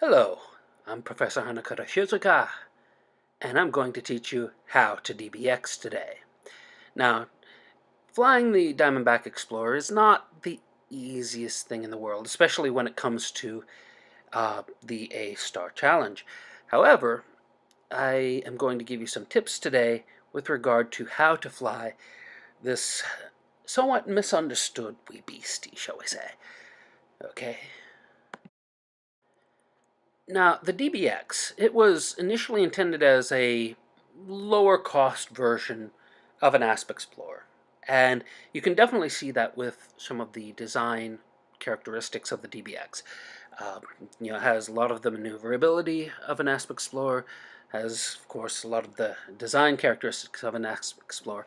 Hello, I'm Professor Hanakata Shizuka, and I'm going to teach you how to DBX today. Now, flying the Diamondback Explorer is not the easiest thing in the world, especially when it comes to the A-Star Challenge. However, I am going to give you some tips today with regard to how to fly this somewhat misunderstood wee beastie, shall we say. Okay? Now, the DBX, it was initially intended as a lower cost version of an Asp Explorer. And you can definitely see that with some of the design characteristics of the DBX. It has a lot of the maneuverability of an Asp Explorer, has, of course, a lot of the design characteristics of an Asp Explorer,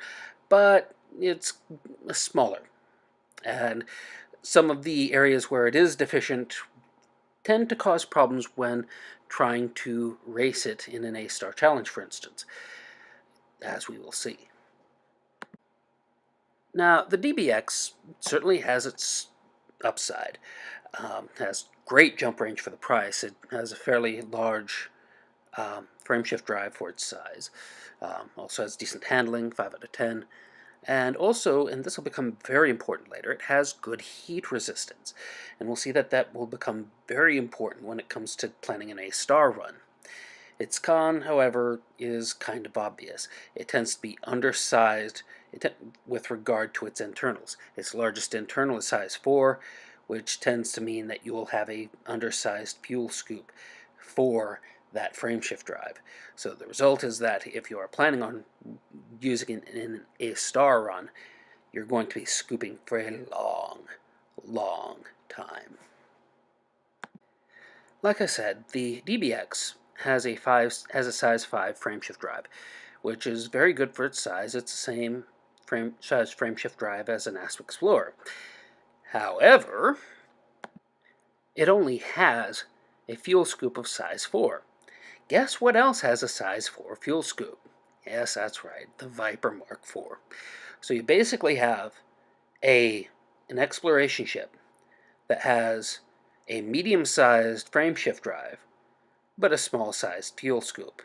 but it's smaller. And some of the areas where it is deficient tend to cause problems when trying to race it in an A-Star Challenge, for instance, as we will see. Now, the DBX certainly has its upside. Has great jump range for the price. It has a fairly large frameshift drive for its size. Also has decent handling, 5 out of 10. And also, and this will become very important later, it has good heat resistance. And we'll see that that will become very important when it comes to planning an A-Star run. Its con, however, is kind of obvious. It tends to be undersized with regard to its internals. Its largest internal is size 4, which tends to mean that you will have a undersized fuel scoop for that frameshift drive. So the result is that if you are planning on using it in an A-Star run, you're going to be scooping for a long time. Like I said, the DBX has a size 5 frameshift drive, which is very good for its size. It's the same size frameshift drive as an Asp Explorer. However, it only has a fuel scoop of size 4. Guess what else has a size 4 fuel scoop? Yes, that's right, the Viper Mark IV. So you basically have an exploration ship that has a medium-sized frameshift drive, but a small-sized fuel scoop.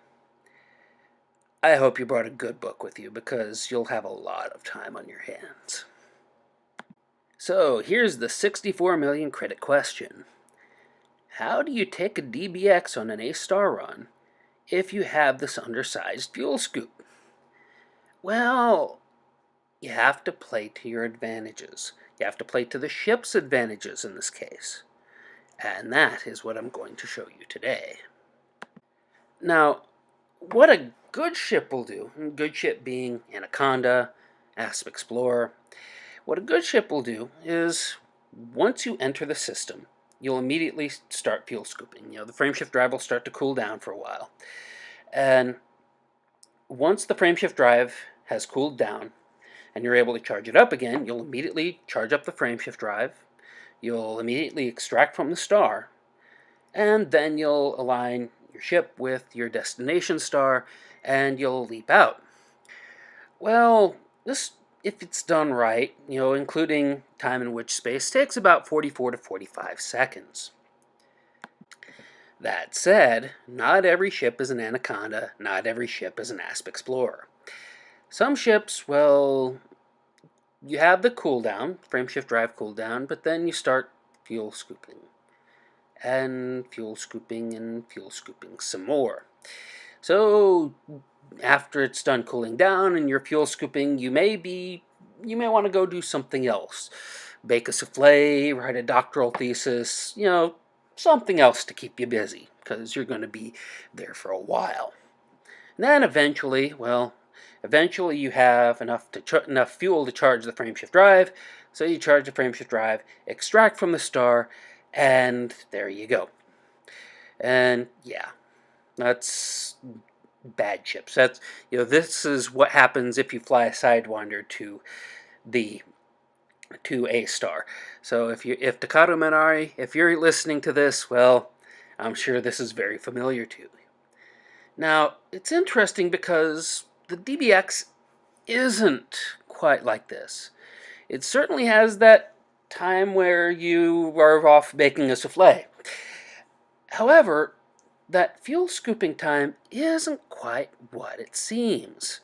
I hope you brought a good book with you because you'll have a lot of time on your hands. So here's the 64 million credit question. How do you take a DBX on an A-Star run if you have this undersized fuel scoop? Well, you have to play to your advantages. You have to play to the ship's advantages in this case. And that is what I'm going to show you today. Now, what a good ship will do, good ship being Anaconda, Asp Explorer, what a good ship will do is once you enter the system, you'll immediately start fuel scooping. The frameshift drive will start to cool down for a while. And once the frameshift drive has cooled down and you're able to charge it up again, you'll immediately charge up the frameshift drive. You'll immediately extract from the star, and then you'll align your ship with your destination star, and you'll leap out. Well, this, if it's done right, including time in which space, takes about 44 to 45 seconds. That said, not every ship is an Anaconda, not every ship is an Asp Explorer. Some ships, well, you have the cooldown, frameshift drive cooldown, but then you start fuel scooping. And fuel scooping and fuel scooping some more. So after it's done cooling down and you're fuel scooping, you may want to go do something else. Bake a souffle, write a doctoral thesis, something else to keep you busy, because you're going to be there for a while. And then eventually you have enough fuel to charge the frameshift drive, so you charge the frameshift drive, extract from the star, and there you go. And yeah, that's bad ships. That's this is what happens if you fly a Sidewinder to A-Star. So if Takaru Minari, if you're listening to this, well, I'm sure this is very familiar to you. Now, it's interesting because the DBX isn't quite like this. It certainly has that time where you are off baking a souffle. However, that fuel scooping time isn't quite what it seems,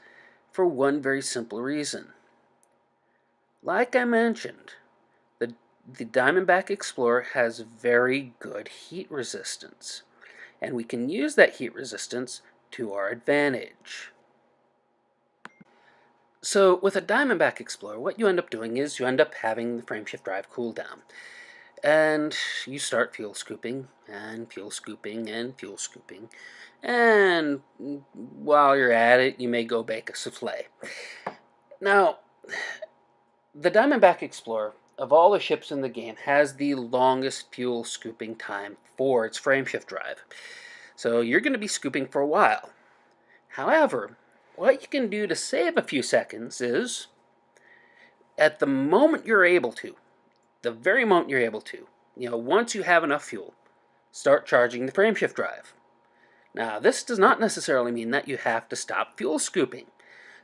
for one very simple reason. Like I mentioned, the, the Diamondback Explorer has very good heat resistance, and we can use that heat resistance to our advantage. So with a Diamondback Explorer, what you end up doing is you end up having the frameshift drive cool down. And you start fuel scooping, and fuel scooping, and fuel scooping. And while you're at it, you may go bake a souffle. Now, the Diamondback Explorer, of all the ships in the game, has the longest fuel scooping time for its frameshift drive. So you're going to be scooping for a while. However, what you can do to save a few seconds is, at the moment you're able to, the very moment you're able to, once you have enough fuel, start charging the frameshift drive. Now, this does not necessarily mean that you have to stop fuel scooping.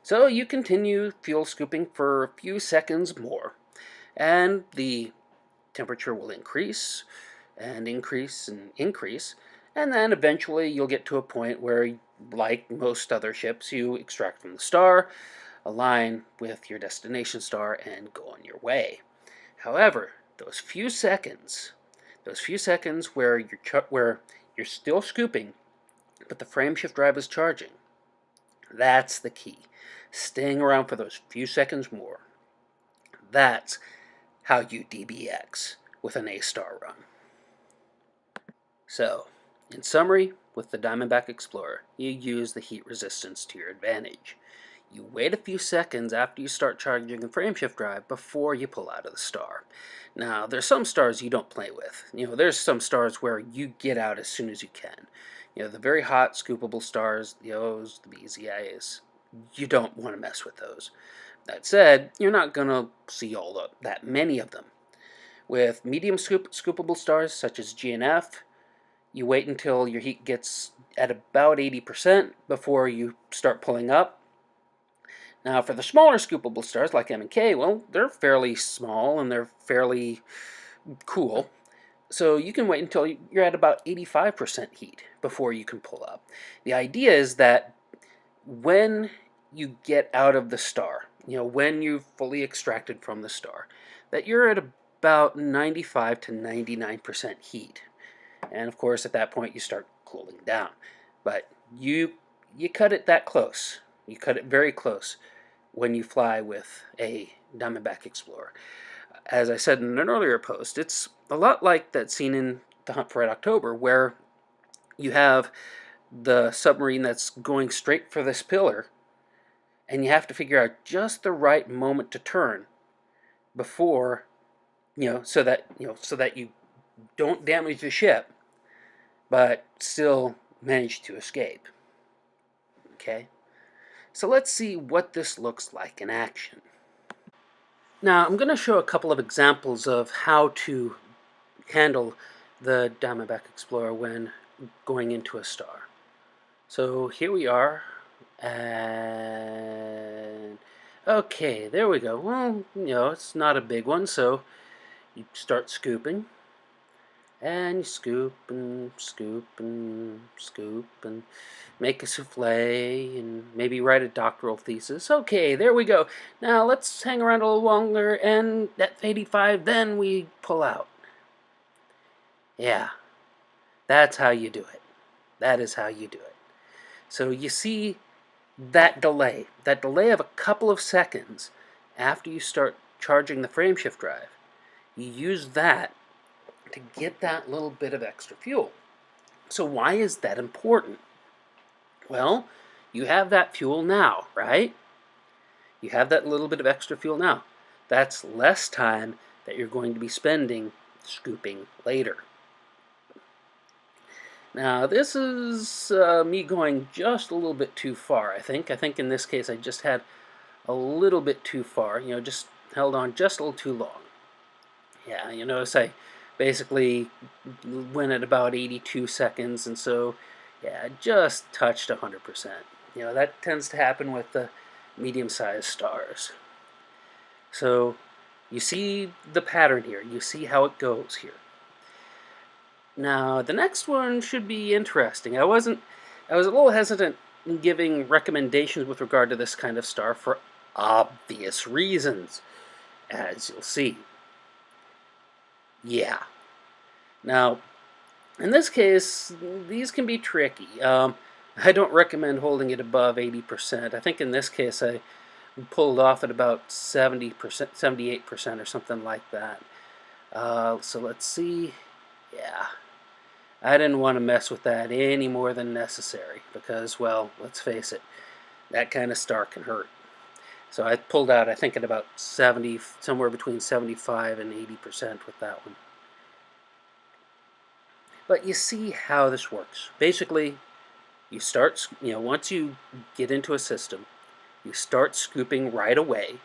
So you continue fuel scooping for a few seconds more, and the temperature will increase and increase and increase, and then eventually you'll get to a point where, like most other ships, you extract from the star, align with your destination star, and go on your way. However, those few seconds where you're still scooping, but the frameshift drive is charging, that's the key. Staying around for those few seconds more. That's how you DBX with an A-star run. So, in summary, with the Diamondback Explorer, you use the heat resistance to your advantage. You wait a few seconds after you start charging the frameshift drive before you pull out of the star. Now, there's some stars you don't play with. There's some stars where you get out as soon as you can. The very hot scoopable stars, the O's, the B's, the A's, you don't want to mess with those. That said, you're not going to see that many of them. With medium scoopable stars such as G and F, you wait until your heat gets at about 80% before you start pulling up. Now, for the smaller scoopable stars like M and K, well, they're fairly small and they're fairly cool. So you can wait until you're at about 85% heat before you can pull up. The idea is that when you get out of the star, when you've fully extracted from the star, that you're at about 95 to 99% heat. And of course, at that point, you start cooling down. But you cut it that close. You cut it very close when you fly with a Diamondback Explorer. As I said in an earlier post, it's a lot like that scene in The Hunt for Red October, where you have the submarine that's going straight for this pillar, and you have to figure out just the right moment to turn before, so that you don't damage the ship, but still manage to escape. Okay? So let's see what this looks like in action. Now, I'm going to show a couple of examples of how to handle the Diamondback Explorer when going into a star. So here we are, and okay, there we go. Well, it's not a big one, so you start scooping, and you scoop and scoop and scoop and make a souffle and maybe write a doctoral thesis. Okay, there we go. Now let's hang around a little longer, and at 85, then we pull out. Yeah, that's how you do it. That is how you do it. So you see that delay of a couple of seconds after you start charging the frameshift drive. You use that to get that little bit of extra fuel. So why is that important? Well, you have that fuel now, right? You have that little bit of extra fuel now. That's less time that you're going to be spending scooping later. Now, this is me going just a little bit too far, I think. I think in this case I just had a little bit too far, just held on just a little too long. Yeah, you notice I basically went at about 82 seconds, and so, yeah, just touched 100%. That tends to happen with the medium-sized stars. So, you see the pattern here. You see how it goes here. Now, the next one should be interesting. I was a little hesitant in giving recommendations with regard to this kind of star for obvious reasons, as you'll see. Yeah. Now, in this case, these can be tricky. I don't recommend holding it above 80%. I think in this case I pulled off at about 70%, 78% or something like that. So let's see. Yeah. I didn't want to mess with that any more than necessary because, well, let's face it, that kind of star can hurt. So I pulled out, I think, at about 70, somewhere between 75 and 80% with that one. But you see how this works. Basically, you start, once you get into a system, you start scooping right away.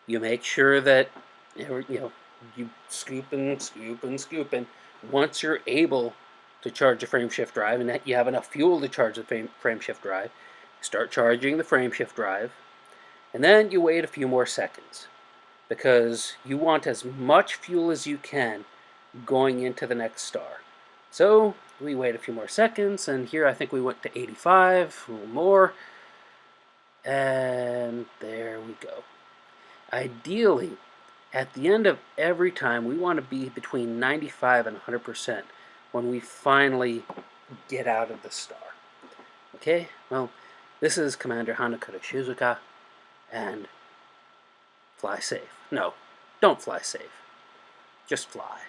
You make sure that, you scoop and scoop and scoop. And once you're able to charge the frameshift drive and that you have enough fuel to charge the frameshift drive, start charging the frameshift drive. And then you wait a few more seconds because you want as much fuel as you can going into the next star. So we wait a few more seconds, and here I think we went to 85, a little more, and there we go. Ideally, at the end of every time, we want to be between 95 and 100% when we finally get out of the star. Okay, well, this is Commander Hanakura Shizuka, and fly safe. No, don't fly safe. Just fly.